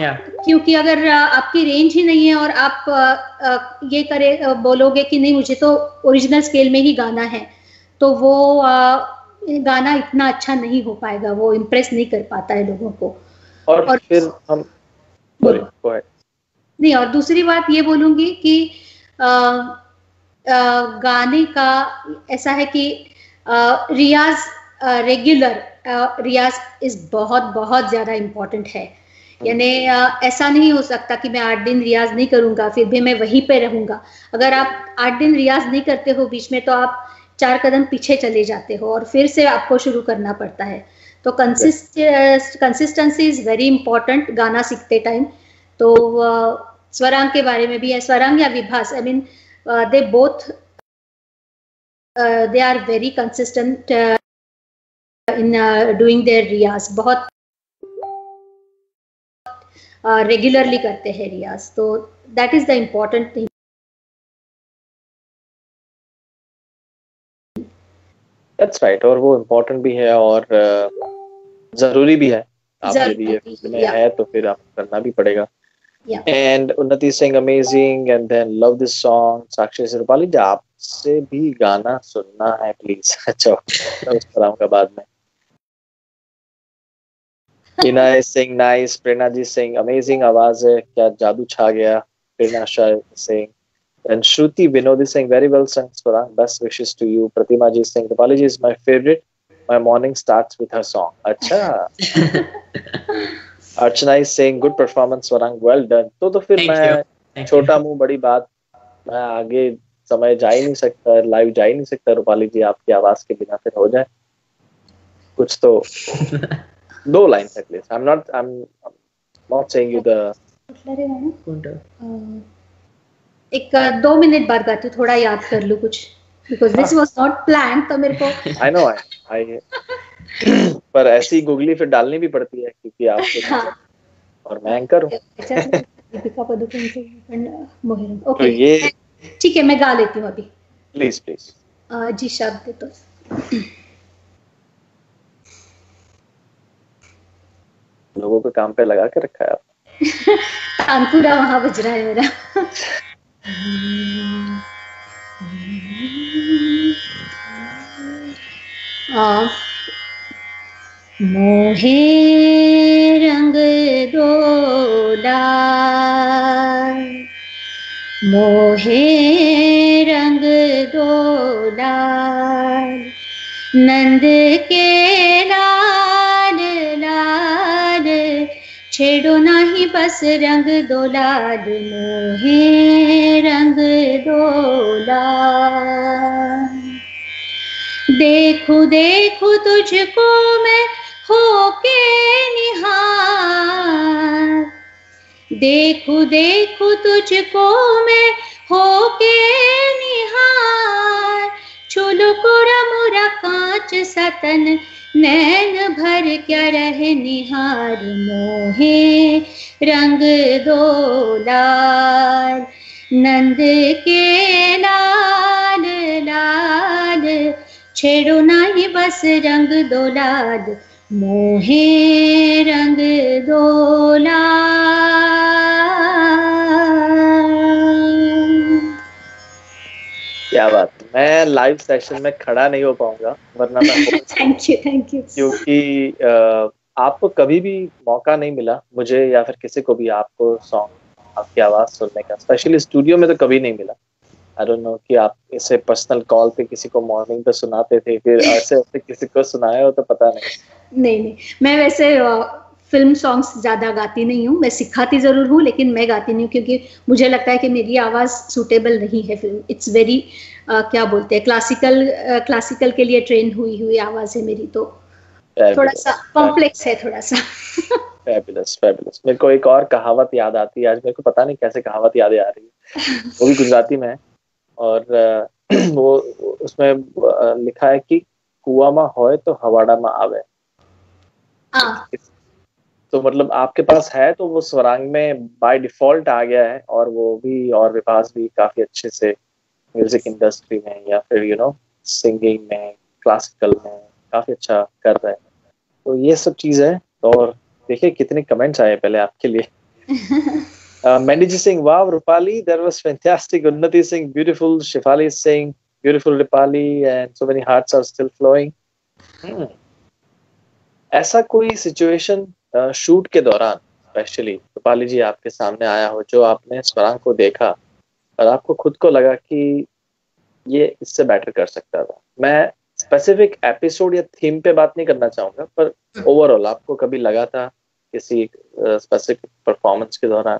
क्योंकि अगर आपकी रेंज ही नहीं है और आप ये बोलोगे कि नहीं मुझे तो ओरिजिनल स्केल में ही गाना है, तो वो गाना इतना अच्छा नहीं हो पाएगा, वो इम्प्रेस नहीं कर पाता है लोगों को। और फिर हम नहीं, और दूसरी बात ये बोलूंगी कि गाने का ऐसा है कि रियाज, रेगुलर रियाज इज बहुत बहुत ज़्यादा इम्पोर्टेंट है। यानी ऐसा नहीं हो सकता कि मैं 8 दिन रियाज नहीं करूंगा फिर भी मैं वहीं पे रहूंगा। अगर आप 8 दिन रियाज नहीं करते हो बीच में, तो आप 4 कदम पीछे चले जाते हो और फिर से आपको शुरू करना पड़ता है। तो कंसिस्टेंसी इज वेरी इंपॉर्टेंट गाना सीखते टाइम। तो स्वरांग के बारे में भी है, स्वरांग या Vibhas, I mean they both they are very consistent in doing their रियाज, बहुत रेगुलरली करते हैं रियाज, तो that is the important thing. That's right, और वो इम्पोर्टेंट भी है और जरूरी भी है, आप यदि ये फील्ड में है तो फिर आपको करना भी पड़ेगा। And Unnati Singh amazing, and then love this song. Sakshi से रूपाली जी आपसे भी गाना सुनना है प्लीज। अच्छा उस तरह का बाद में। इनाय सिंह नाइस, प्रेरणा जी सिंह अमेजिंग आवाज है, क्या जादू छा गया। प्रेरणा Singh and Shruti Vinodi saying very well sung Swarang, best wishes to you. Pratima ji saying Rupali ji is my favorite, my morning starts with her song. Acha। Archana is saying good performance Swarang, well done। तो फिर मैं छोटा मुंह बड़ी बात, मैं आगे समय जा ही नहीं सकता, लाइव जा ही नहीं सकता रूपाली जी, आपकी आवाज के बिना फिर हो जाए कुछ तो। दो lines at least. I'm not saying you the एक 2 मिनट बाद गाती हूँ, थोड़ा याद कर लूँ कुछ, because this was not planned, तो मेरे को I know पर ऐसी गुगली फिर डालनी भी पड़ती है क्योंकि आपको और मैं एंकर हूँ। दीपिका पादुकोण से मोहिरम, तो ओके ये ठीक है, मैं गा लेती हूँ अभी प्लीज जी शब्द तो। लोगों को काम पे लगा के रखा है आपने। तानपुरा वहां बज रहा है मेरा। मोहे रंग डोला, मोहे रंग डोला, नंद के लाल लाल, छेड़ो नाही बस रंग दो लाल, मोहे रंग डोला। देखूं देखूं तुझको मैं होके निहार, देखूं देखूं तुझको मैं होके निहार, चुलू कुरा मुरा कांच सतन, नैन भर क्या रहे निहार, मोहे रंग दो लाल, नंद के लाल लाल, छेड़ो नाही बस रंग दो लाल, मोहे रंग दो लाल। क्या बात, मैं लाइव सेशन में खड़ा नहीं हो पाऊंगा वरना मैं थैंक यू क्योंकि आपको कभी भी मौका नहीं मिला मुझे या फिर किसी को भी आपको सॉन्ग आपकी आवाज सुनने का, स्पेशली स्टूडियो में तो कभी नहीं मिला। आई डोंट नो कि आप इसे पर्सनल कॉल पे किसी को मॉर्निंग पे सुनाते थे, फिर ऐसे किसी को सुनाया हो तो पता नहीं मैं वैसे फिल्म सॉन्ग्स ज्यादा गाती नहीं हूँ, मैं सिखाती जरूर हूँ लेकिन मैं गाती नहीं हूँ क्योंकि मुझे लगता है कि मेरी आवाज सूटेबल नहीं है फिल्म। इट्स वेरी क्या बोलते हैं, क्लासिकल के लिए ट्रेन हुई आवाज है मेरी, तो थोड़ा सा कॉम्प्लेक्स है थोड़ा सा। फैबुलस। मेरे को एक और कहावत याद आती है आज, मेरे को पता नहीं कैसे कहावत याद आ रही है, वो भी गुजराती में है और वो उसमें लिखा है कि कुआ में होए तो हवाड़ा में आवे। तो मतलब आपके पास है तो वो स्वरांग में बाय डिफॉल्ट आ गया है, और वो भी और विभास भी काफी अच्छे से म्यूजिक इंडस्ट्री में या फिर सिंगिंग में, क्लासिकल में काफी अच्छा कर रहे हैं। तो ये सब चीज है। और देखिए कितने कमेंट्स आए पहले आपके लिए। Mandy saying wow Rupali that was fantastic, Unnati saying beautiful, Shefali saying beautiful Rupali, and so many hearts are still flowing। ऐसा कोई सिचुएशन शूट के दौरान स्पेशली रूपाली जी आपके सामने आया हो जो आपने स्वरांग को देखा और आपको खुद को लगा कि ये इससे बेटर कर सकता था? मैं स्पेसिफिक एपिसोड या थीम पे बात नहीं करना चाहूंगा, पर ओवरऑल आपको कभी लगा था किसी स्पेसिफिक परफॉर्मेंस के दौरान?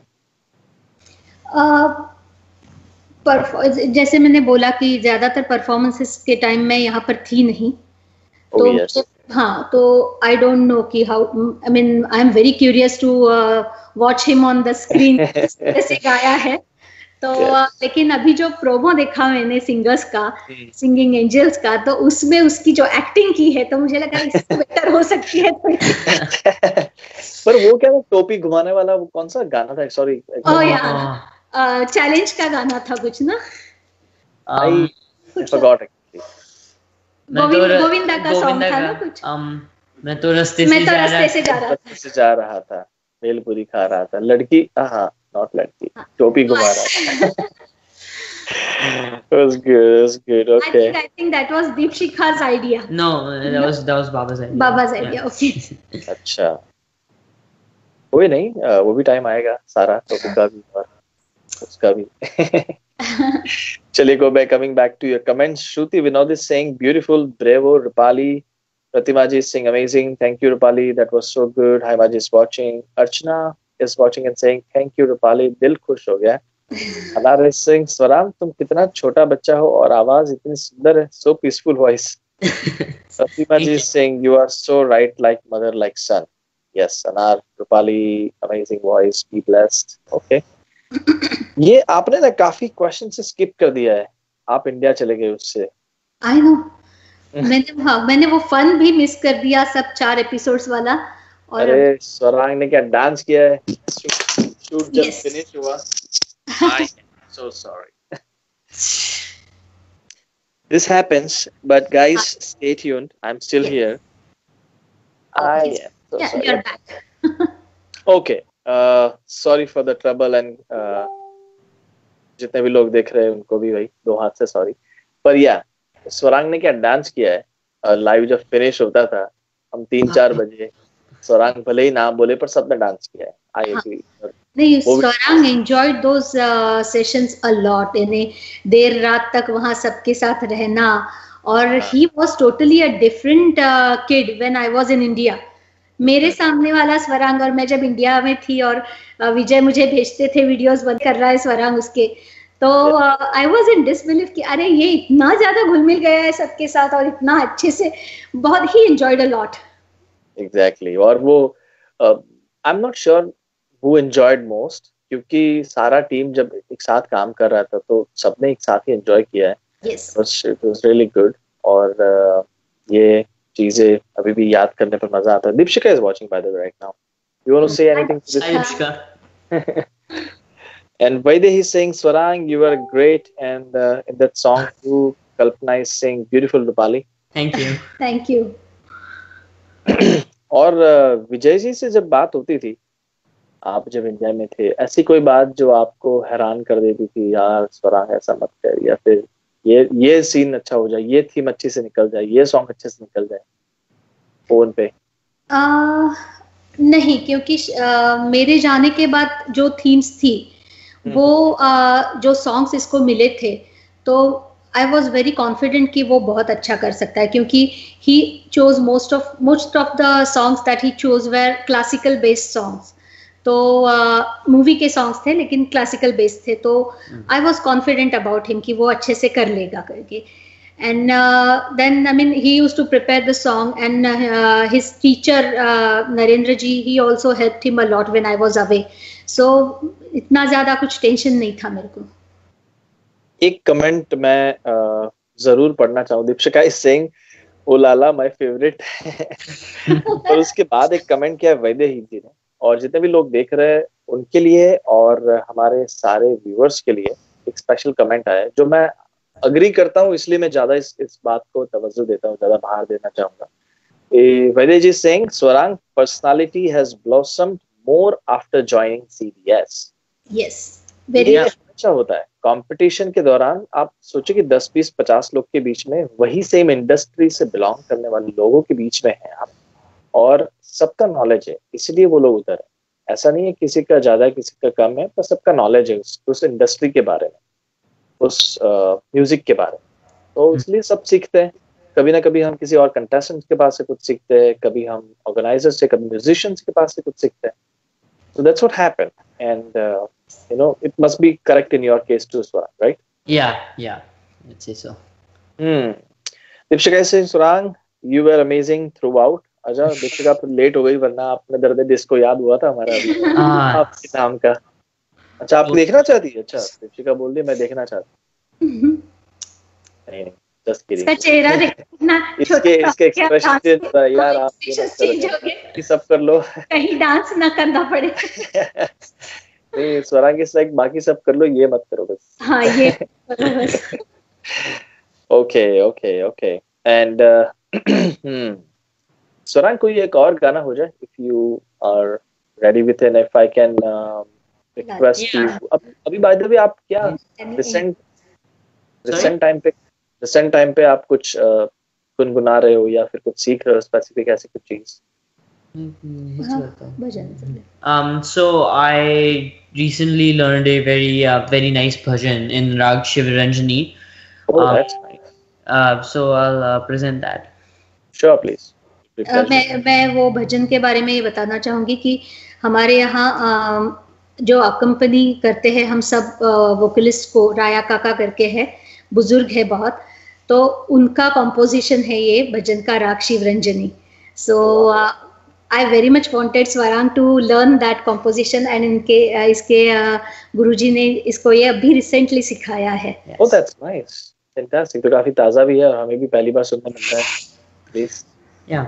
जैसे मैंने बोला कि ज्यादातर परफॉर्मेंसेस के टाइम मैं यहाँ पर थी नहीं, तो हाँ, तो आई डोंट नो कि how, I mean I am very curious to watch him on the screen कैसे गाया है। तो लेकिन अभी जो प्रोमो देखा मैंने सिंगर्स का, सिंगिंग एंजल्स का, तो उसमें उसकी जो एक्टिंग की है तो मुझे लगा इससे बेटर हो सकती है थोड़ी। पर वो क्या, टोपी घुमाने वाला वो कौन सा गाना था? सॉरी, चैलेंज का गाना था कुछ ना, आई फॉरगॉट एक्चुअली। गोविंदा का सॉन्ग था ना कुछ। मैं तो रास्ते से जा रहा था, भेलपुरी खा रहा था, लड़की, हाँ नॉट लड़की, टोपी घुमा रहा था। It was good. Okay. I think that was Deepshikha's idea. No, that was Baba's idea. Baba's idea, okay. अच्छा, कोई नहीं, वो भी टाइम आएगा, सारा टॉपिक का भी और उसका भी। चलिए, go back, coming back to your comments. Shruti Vinod is saying beautiful, bravo, Rupali. Pratima ji is saying amazing. Thank you, Rupali. That was so good. Haima ji is watching. Archana is watching and saying thank you, Rupali. दिल खुश हो गया। अनार सिंह, स्वराम तुम कितना छोटा बच्चा हो और आवाज इतनी सुंदर है, so peaceful voice. Pratima ji is saying you are so right, like mother, like son. Yes, Anar, Rupali, amazing voice. Be blessed. Okay. ये आपने ना काफी क्वेश्चन से स्किप कर दिया है, आप इंडिया चले गए उससे। I know. मैंने वो फन भी मिस कर दिया, सब 4 एपिसोड्स वाला। और अरे स्वरांग ने क्या डांस किया है, शूट जब फिनिश हुआ। I am so sorry. This happens, but guys, stay tuned. I'm still here. I am so sorry. You're back. Okay. Sorry for the trouble and जितने भी लोग देख रहे हैं उनको भी भाई 2 हाथ से सॉरी। पर या स्वरांग ने क्या डांस किया है, लाइव जब फिनिश होता था हम 3-4 बजे, स्वरांग भले ही ना बोले पर सबने डांस किया है। I agree. नहीं, Swarang enjoyed those sessions a lot, यानी देर रात तक वहां सबके साथ रहना, और he was totally a different kid when I was in India. मेरे सामने वाला स्वरांग, और मैं जब इंडिया में थी और विजय मुझे भेजते थे वीडियोस बंद कर रहा है स्वरांग उसके, तो आई वाज इन डिसबिलीफ कि अरे ये इतना ज्यादा घुल मिल गया है सबके साथ और इतना अच्छे से, बहुत ही एंजॉयड अ लॉट। एग्जैक्टली। और वो आई am not sure who enjoyed most, क्योंकि सारा टीम जब एक साथ काम कर रहा था तो सबने एक साथ ही एंजॉय किया है। It was really good. और ये चीजें अभी भी याद करने पर मजा आता है। Deepshikha is watching by the way right now. You want to say anything to this? And Vaidya is saying, Swarang, you were great, and in that song too, Kalpana is saying, beautiful, Rupali. Thank you. Thank you. और विजय जी से जब बात होती थी, आप जब इंडिया में थे, ऐसी कोई बात जो आपको हैरान कर देती थी, यार स्वरांग ऐसा मत कर, या फिर ये सीन अच्छा हो जाए, ये थीम अच्छे से निकल जाए, ये सॉन्ग अच्छे से निकल जाए फोन पे? नहीं, क्योंकि मेरे जाने के बाद जो थीम्स थी वो जो सॉन्ग्स इसको मिले थे, तो आई वॉज वेरी कॉन्फिडेंट कि वो बहुत अच्छा कर सकता है, क्योंकि he chose most of the songs that he chose were classical based songs. तो मूवी के सॉन्ग्स थे लेकिन क्लासिकल बेस्ड थे, तो I was confident about him कि वो अच्छे से कर लेगा करके। And then I mean he used to prepare the song, and his teacher Narendra ji, he also helped him a lot when I was away, so इतना ज्यादा कुछ टेंशन नहीं था मेरे को। एक कमेंट मैं जरूर पढ़ना चाहूँ। दीपशिका इज सेइंग ओ लाला माय फेवरेट। और उसके बाद एक कमेंट किया वैद्य ही जी ने, और जितने भी लोग देख रहे हैं उनके लिए और हमारे सारे व्यूअर्स के लिए एक स्पेशल कमेंट आया जो मैं अग्री करता हूँ, इसलिए मैं ज्यादा इस बात को तवज्जो देता हूँ, ज्यादा बाहर देना चाहूंगा। Vaidya ji saying Swarang personality has blossomed more after joining CBS। Yes, very अच्छा होता है कंपटीशन के दौरान। आप सोचिए कि 10, 20, 50 लोग के बीच में वही सेम इंडस्ट्री से बिलोंग करने वाले लोगों के बीच में हैं आप, और सबका नॉलेज है, इसलिए वो लोग उधर है। ऐसा नहीं है किसी का ज्यादा किसी का कम है, पर सबका नॉलेज है उस इंडस्ट्री के बारे में, उस म्यूजिक के बारे में, तो इसलिए सब सीखते हैं। कभी ना कभी हम किसी और कंटेस्टेंट के पास से कुछ सीखते हैं, कभी हम ऑर्गेनाइजर से, कभी म्यूजिशियंस के पास से कुछ सीखते हैं। So that's what happened, and you know, it must be correct in your case too, Swarang, right? Yeah, I'd say so. Dipshika is saying, Swarang, you were amazing throughout. अच्छा दीपिका आप लेट हो गई, वरना आपने दर्द डिस्को याद हुआ था हमारा अभी आपके नाम का। अच्छा आप देखना चाहती है? अच्छा दीपिका बोल दी मैं देखना चाहती। नहीं जस्ट किडिंग। इसका चेहरा देखना, इसके एक्सप्रेशन यार आप चेंज हो गए, सब कर लो, कहीं डांस ना करना पड़े। नहीं स्वरांगी लाइक बाकी सब कर लो, ये मत करो बस। हाँ ये बस। ओके एंड स्वरांग कोई एक और गाना हो जाए, if you are ready with an, if I can request you. अभी बाय द वे आप क्या रिसेंट टाइम पे आप कुछ गुनगुना रहे हो या फिर कुछ सीख रहे हो स्पेसिफिक ऐसी कुछ चीज? So I recently learned a very nice bhajan in Rag Shivaranjani. Oh, that's nice. So I'll present that. Sure, please. मैं वो भजन के बारे में ये बताना चाहूंगी कि हमारे यहाँ जो अकम्पनी करते हैं हम सब वोकलिस्ट को राया काका करके है, बुजुर्ग है बहुत, तो उनका कंपोजिशन है ये भजन का राग शिवरंजनी। सो I very much wanted Swarang to learn that composition and इसके गुरुजी ने इसको ये अभी रिसेंटली सिखाया है। Oh, that's nice, fantastic। तो काफी ताजा भी है और हमें भी पहली बार सुनने मिलता है। Please. Yeah.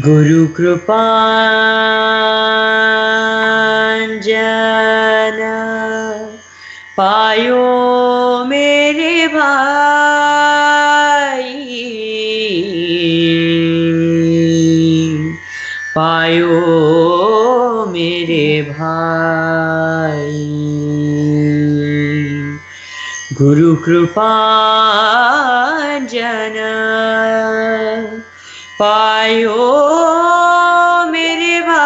गुरु कृपांजन पायो मेरे भाई, पायो मेरे भाई। गुरु कृपांजन पायो मेरे भाई,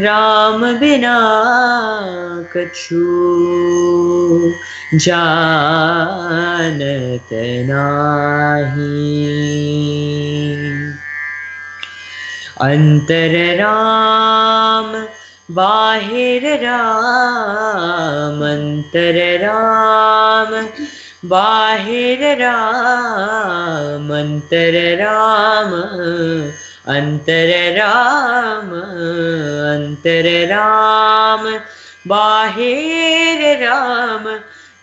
राम बिना कछु जानत नाही। अंतर राम बाहिर राम, अंतर राम बाहिर राम, अंतर राम, अंतर राम, अंतर राम बाहिर राम।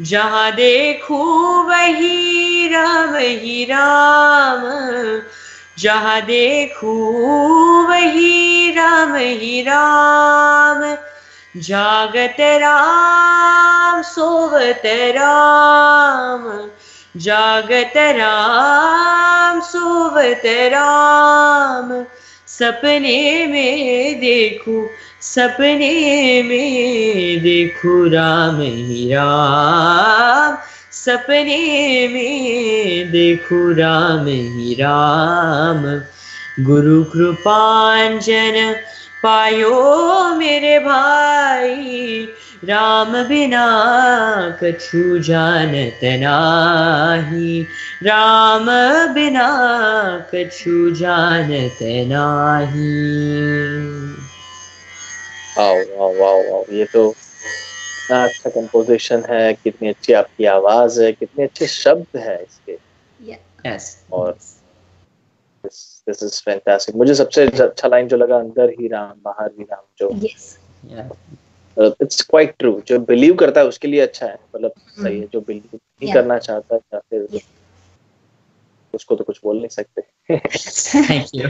जहाँ देखूं वही राम ही राम, जहाँ देखूं वही राम ही राम। जागत राम सोवत राम, जागत राम सोवत राम। सपने में देखूं, सपने में देखूं राम ही राम, सपने में देखूं राम ही राम। गुरु कृपांजन पायो मेरे भाई, राम बिना कछु जानत नाही, राम बिना कछु जानत नाही। वाओ वाओ वाओ, ये तो कितना अच्छा कंपोजिशन है, कितनी अच्छी आपकी आवाज है, कितने अच्छे शब्द हैं इसके। Yes. और this is fantastic। मुझे सबसे अच्छा लाइन जो लगा, अंदर ही राम बाहर भी राम, जो इट्स क्वाइट ट्रू। जो बिलीव करता है उसके लिए अच्छा है, मतलब सही है। जो बिलीव नहीं करना चाहता या फिर उसको तो कुछ बोल नहीं सकते। Thank you.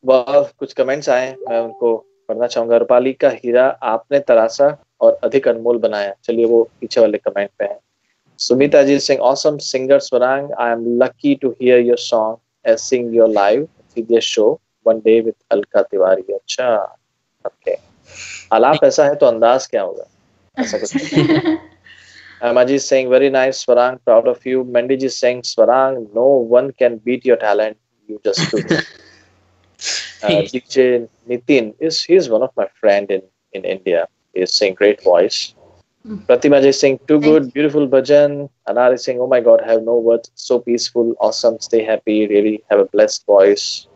वह कुछ कमेंट्स आए, मैं उनको पढ़ना चाहूंगा। रूपाली का हीरा आपने तरासा और अधिक अनमोल बनाया। चलिए वो पीछे वाले कमेंट पे है। Sumita ji is saying, awesome singer Swarang. I am lucky to hear your song and sing your live CBS show one day with Alka Tiwari. अच्छा, okay. आलाप ऐसा है तो अंदाज क्या होगा? ऐसा कुछ. Amaji is saying, very nice Swarang, proud of you. Mandy ji is saying, Swarang, no one can beat your talent. You just do it. DJ Nitin he's one of my friend in India. He is saying great voice. Pratima ji is saying too good, beautiful bhajan. Anar is saying, oh my God, I have no words. So peaceful, awesome, stay happy, really have a blessed voice.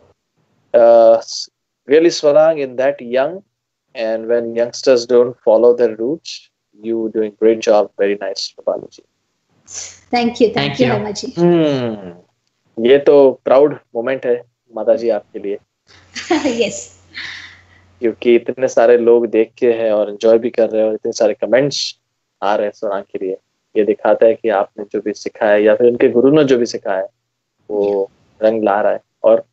Really Swarang, in that young, and when youngsters don't follow their roots, you doing great job. Very nice, Prabhalu ji. Thank you, Hema ji. ये तो प्राउड मोमेंट है माता जी आपके लिए. Yes. क्योंकि इतने सारे लोग देख के हैं और एंजॉय भी कर रहे हैं और इतने सारे कमेंट्स आ रहे हैं Swarang के लिए. ये दिखाता है कि आपने जो भी सिखाया है या फिर उनके गुरु ने जो भी सिखाया है वो रंग ला रहा है. और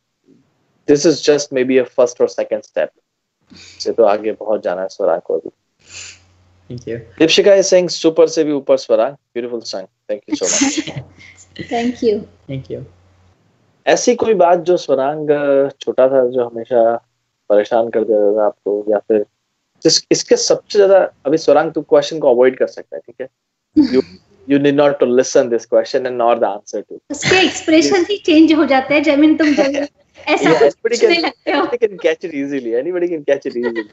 this is just may be a first और सेकंड स्टेप. से तो आगे बहुत जाना है Swarang को अभी. Thank you. Dipshika is saying super से भी ऊपर Swarang. Beautiful song. Thank you so much. Thank you. Thank you. ऐसी कोई बात जो Swarang छोटा था जो हमेशा परेशान कर देता था आपको, या फिर इसके सबसे ज्यादा अभी Swarang तू क्वेश्चन को अवॉइड कर सकता है, ठीक है? You need not to listen this question and not the answer to. उसके एक्सप्रेशन ही चेंज हो जाते हैं जमीन तुम जब ऐसा पूछने लगते हो. Anybody can catch it easily. Anybody can catch it easily.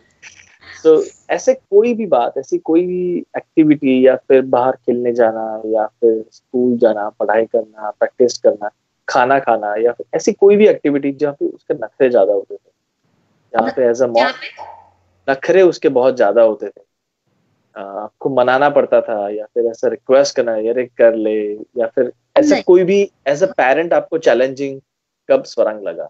So ऐसे कोई भी बात, ऐसी कोई भी एक्टिविटी या फिर बाहर खेलने जाना या फिर स्कूल जाना, पढ़ाई करना, प्रैक्टिस करना, खाना खाना या फिर ऐसी कोई भी एक्टिविटी जहाँ पे उसके नखरे ज्यादा होते थे, जहाँ पे एज अ मॉम नखरे उसके बहुत ज्यादा होते थे, आपको मनाना पड़ता था या फिर ऐसा रिक्वेस्ट करना यार कर ले, या फिर ऐसा कोई भी एज अ पेरेंट आपको चैलेंजिंग कब Swarang लगा?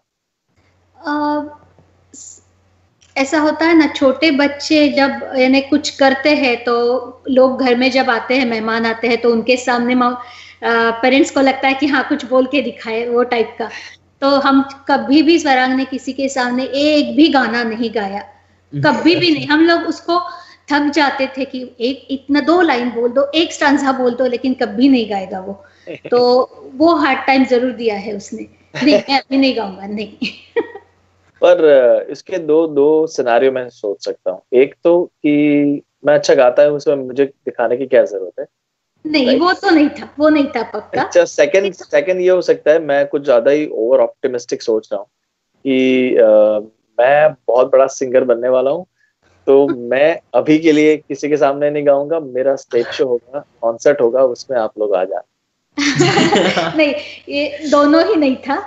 ऐसा होता है ना, छोटे बच्चे जब यानी कुछ करते हैं तो लोग घर में जब आते हैं, मेहमान आते हैं तो उनके सामने पेरेंट्स को लगता है कि हाँ कुछ बोल के दिखाए वो टाइप का. तो हम कभी भी Swarang ने किसी के सामने एक भी गाना नहीं गाया, कभी भी नहीं. हम लोग उसको थक जाते थे कि एक इतना 2 लाइन बोल दो, एक स्टांजा बोल दो, लेकिन कभी नहीं गाएगा वो. तो वो हार्ड टाइम जरूर दिया है उसने. नहीं मैं अभी नहीं गाऊंगा, नहीं. पर इसके दो सिनेरियो मैं सोच सकता हूँ. एक तो कि मैं अच्छा गाता है, उसमें मुझे दिखाने की क्या जरूरत है? नहीं वो तो नहीं था, वो नहीं था पक्का. अच्छा, सेकंड ये हो सकता है मैं कुछ ज्यादा ही ओवर ऑप्टिमिस्टिक सोच रहा हूँ कि मैं बहुत बड़ा सिंगर बनने वाला हूँ, तो मैं अभी के लिए किसी के सामने नहीं गाऊंगा. मेरा स्टेज शो होगा, कॉन्सर्ट होगा, उसमें आप लोग आ जाए. नहीं, ये दोनों ही नहीं था.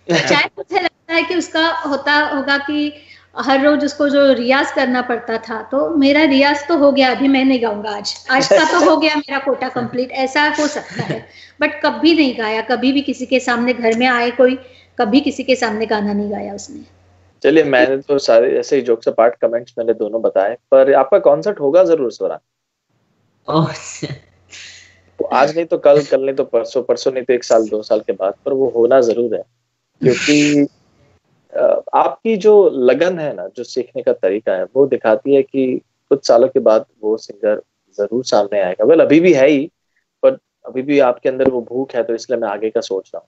शायद मुझे लगता है कि उसका होता होगा कि हर रोज उसको जो रियाज करना पड़ता था, तो मेरा रियाज तो हो गया, अभी मैं नहीं गाऊंगा, आज का तो हो गया मेरा कोटा कंप्लीट, ऐसा हो सकता है. बट कभी नहीं गाया, कभी भी किसी के सामने, घर में आए कोई, कभी किसी के सामने गाना नहीं गाया उसने. चलिए, मैंने तो सारे ऐसे ही जोक्स अपार्ट कमेंट्स मैंने दोनों बताए, पर आपका कॉन्सर्ट होगा जरूर Swarang. तो आज नहीं तो कल नहीं तो परसों नहीं तो 1 साल 2 साल के बाद, पर वो होना जरूर है. क्योंकि आपकी जो लगन है ना, जो सीखने का तरीका है, वो दिखाती है कि कुछ सालों के बाद वो सिंगर जरूर सामने आएगा. वेल अभी भी है ही, पर अभी भी आपके अंदर वो भूख है, तो इसलिए मैं आगे का सोच रहा हूँ.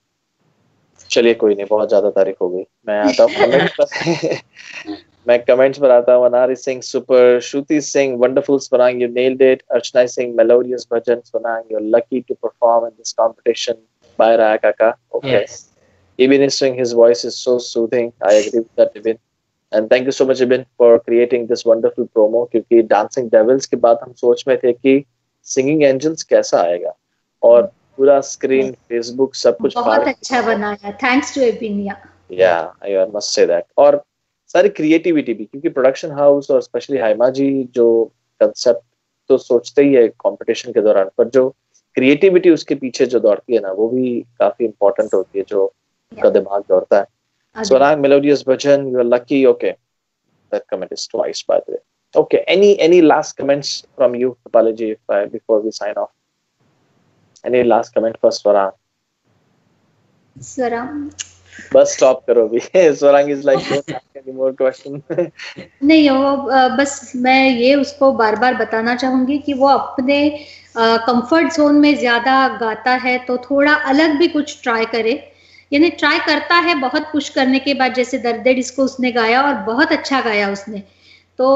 चलिए कोई नहीं, बहुत ज्यादा तारीफ हो गई. मैं आता हूँ कमेंट्स पर. मैं कमेंट्स पर आता हूँ. Anar is sing super, Shruti sing wonderful Swarang, you nailed it. Archana sing melodious bhajan Swarang, you're lucky to perform in this competition. Bye Raya Kaka. Okay. Yes. Ibn is saying his voice is so soothing. I agree with that, Ibn. And thank you so much, Ibn, for creating this wonderful promo. क्योंकि Dancing Devils के बाद हम सोच में थे कि Singing Angels कैसा आएगा, और पूरा स्क्रीन, फेसबुक, सब कुछ बहुत अच्छा बनाया. Thanks to Ibn. Yeah, I must say that. और सारी क्रिएटिविटी भी, क्योंकि प्रोडक्शन हाउस और स्पेशली हाइमा जी जो कंसेप्ट तो सोचते ही है कंपटीशन के दौरान, पर जो क्रिएटिविटी उसके पीछे जो दौड़ती है ना, वो भी काफी इंपॉर्टेंट होती है, जो का दिमाग दौड़ता है. Swarang, melodious bhajan, you are lucky. Okay, that comment is twice, by the way. Okay, any last comments from you, Apology, before we sign off? Any last comment for Swarang? बस स्टॉप करो भी। Swarang is like don't ask any more question. नहीं, वो बस मैं ये उसको बार बार बताना चाहूंगी कि वो अपने कंफर्ट जोन में ज्यादा गाता है, तो थोड़ा अलग भी कुछ ट्राई करे। यानी ट्राई करता है बहुत पुश करने के बाद, जैसे दर्द डिस्को उसने गाया और बहुत अच्छा गाया उसने। तो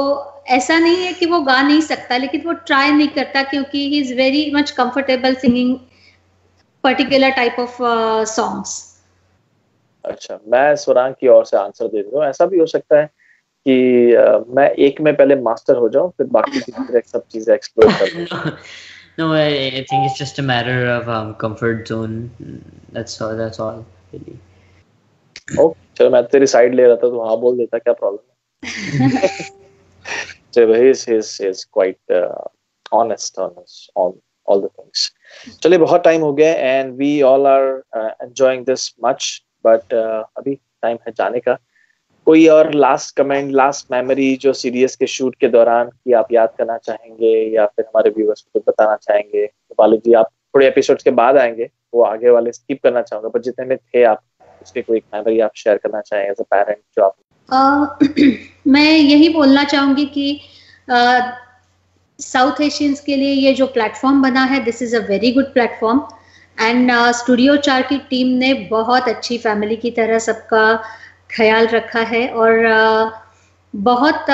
ऐसा नहीं है कि वो गा नहीं सकता, लेकिन वो ट्राई नहीं करता क्योंकि he is very much comfortable singing particular type of songs. अच्छा, मैं स्वरांग की ओर से आंसर दे दूं। ऐसा भी हो सकता है कि मैं एक में पहले मास्टर हो जाऊं, फिर बाकी सब चीजें एक्सप्लोर कर लूं। No, I think it's just a matter of comfort zone. That's all really. Okay, चलो मैं तेरी साइड ले रहा था, तो हाँ बोल देता, क्या प्रॉब्लम है? चलो, he is quite honest on all the things. चलिए, बहुत टाइम हो गया and we all are enjoying this much, but अभी टाइम है जाने का। कोई और लास्ट कमेंट, लास्ट मेमोरी जो सीरीज के शूट के दौरान की आप याद करना चाहेंगे, या फिर हमारे व्यूअर्स को बताना चाहेंगे? रूपाली जी, आप थोड़े एपिसोड्स के बाद आएंगे, वो आगे वाले स्किप करना चाहूंगा, पर जितने में थे आप उसके कोई मेमोरी आप शेयर करना चाहें एज अ पेरेंट जो आप? मैं यही बोलना चाहूंगी कि साउथ एशियंस के लिए ये जो प्लेटफॉर्म बना है, this is a very good platform. And studio 4 की टीम ने बहुत अच्छी फैमिली की तरह सबका ख्याल रखा है और बहुत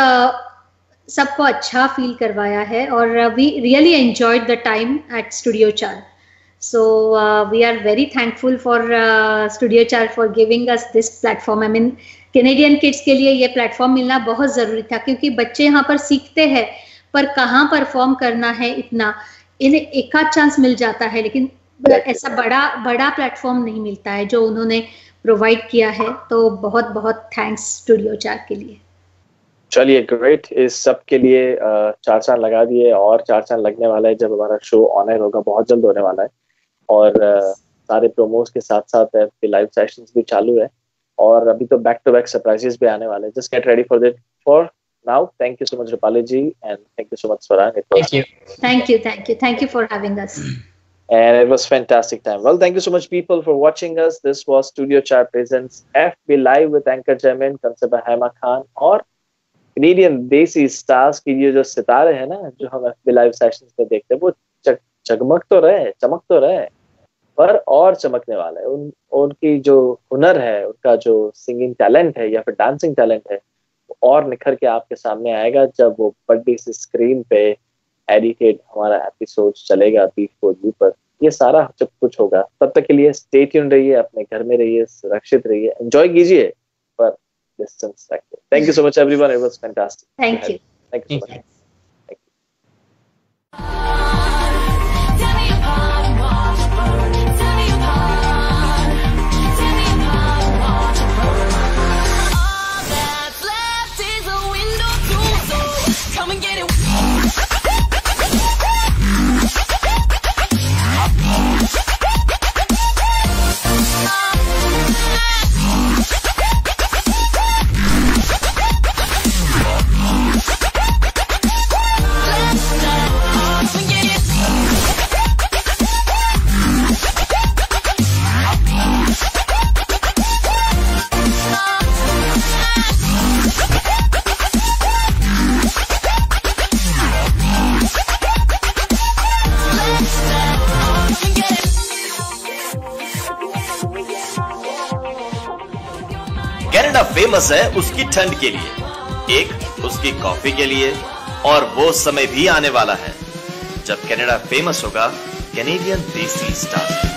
सबको अच्छा फील करवाया है, और we really enjoyed the time at studio 4। So we are very thankful for studio 4 for giving us this platform. I mean, Canadian kids के लिए ये प्लेटफॉर्म मिलना बहुत ज़रूरी था, क्योंकि बच्चे यहाँ पर सीखते हैं, पर कहाँ परफॉर्म करना है इतना, इन्हें एक आध चांस मिल जाता है, लेकिन ऐसा बड़ा प्लेटफॉर्म नहीं मिलता है जो उन्होंने प्रोवाइड किया है। तो बहुत बहुत थैंक्स स्टूडियो 4 के लिए। चलिए, ग्रेट। इस सब के लिए 4 चांद लगा दिए, और 4 चांद लगने वाला है जब हमारा शो ऑन एयर होगा, बहुत जल्द होने वाला है। और सारे प्रोमोज के साथ साथ लाइव सेशंस भी चालू है, और अभी तो बैक टू बैक सरप्राइजेस भी आने वाले हैं। Just get ready for that for now. Thank you so much Rupali ji, and thank you so much Swarang. Thank you for having us. And it was fantastic time. Well, thank you so much, people, for watching us. This was Studio 4 presents FB Live with Anchor Jamin, Kansaba Hema Khan, और Canadian देसी स्टार्स की ये जो सितारे हैं ना, जो हम FB Live सेशंस में देखते हैं, वो चमक तो रहे, पर और चमकने वाला है। उनकी जो हुनर है, उनका जो सिंगिंग टैलेंट है या फिर डांसिंग टैलेंट है, वो और निखर के आपके सामने आएगा जब वो बड़ी सी स्क्रीन पे एडिटेड हमारा एपिसोड चलेगा B4U पर। ये सारा जब कुछ होगा, तब तक के लिए स्टे ट्यून रहिए, अपने घर में रहिए, सुरक्षित रहिए, एंजॉय कीजिए, पर डिस्टेंस रखिए। Thank you so much everyone, it was fantastic. Thank you so much. Canada famous है उसकी ठंड के लिए, एक उसकी कॉफी के लिए, और वो समय भी आने वाला है जब कनाडा फेमस होगा कैनेडियन देसी स्टाइल।